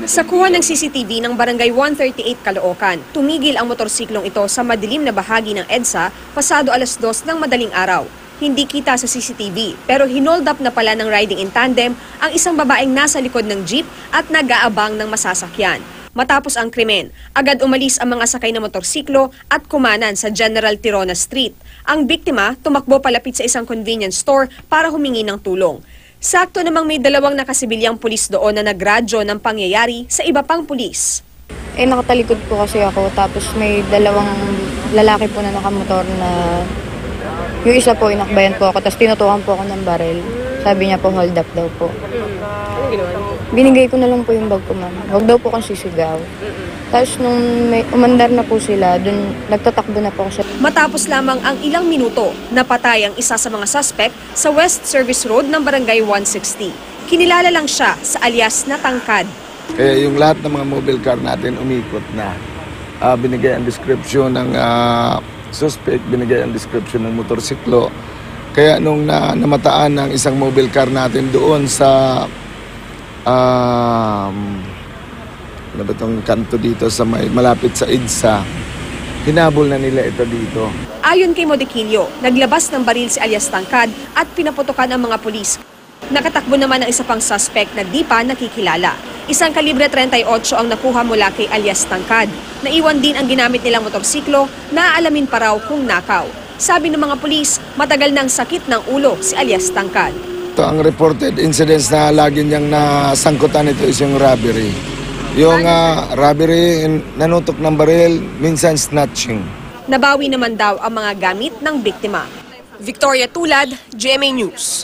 Sa kuha ng CCTV ng Barangay 138 Caloocan, tumigil ang motorsiklong ito sa madilim na bahagi ng EDSA pasado 2:00 ng madaling araw. Hindi kita sa CCTV pero hinold up na pala ng riding in tandem ang isang babaeng nasa likod ng jeep at nag-aabang ng masasakyan. Matapos ang krimen, agad umalis ang mga sakay na motorsiklo at kumanan sa General Tirona Street. Ang biktima tumakbo palapit sa isang convenience store para humingi ng tulong. Sakto namang may 2 nakasibilyang pulis doon na nagradyo ng pangyayari sa iba pang pulis. Nakatalikod po kasi ako tapos may 2 lalaki po na nakamotor na yung isa po inakbayan po ako tapos tinutukan po ako ng baril. Sabi niya po hold up daw po. Anong ginawa niyo? Binigay ko na lang po yung bag ko, ma'am. Huwag daw po kang sisigaw. Tapos nung umandar na po sila, dun nagtatakbo na po ako siya. Matapos lamang ang ilang minuto, napatay ang isa sa mga suspect sa West Service Road ng Barangay 160. Kinilala lang siya sa alias na Tangkad. Kaya yung lahat ng mga mobile car natin umikot na. Binigay ang description ng suspect, binigay ang description ng motorsiklo. Kaya nung namataan ng isang mobile car natin doon sa ano ba itong kanto dito sa malapit sa EDSA, hinabol na nila ito dito. Ayon kay Modequillo, naglabas ng baril si alias Tangkad at pinaputukan ang mga pulis. Nakatakbo naman ang isa pang suspect na di pa nakikilala. Isang kalibre 38 ang nakuha mula kay alias Tangkad. Naiwan din ang ginamit nilang motorsiklo na aalamin pa raw kung nakaw. Sabi ng mga pulis, matagal ng sakit ng ulo si alias Tangkad. Ito ang reported incidents na lagi niyang nasangkutan ito is yung robbery. Yung robbery, nanutok ng baril, minsan snatching. Nabawi naman daw ang mga gamit ng biktima. Victoria Tulad, GMA News.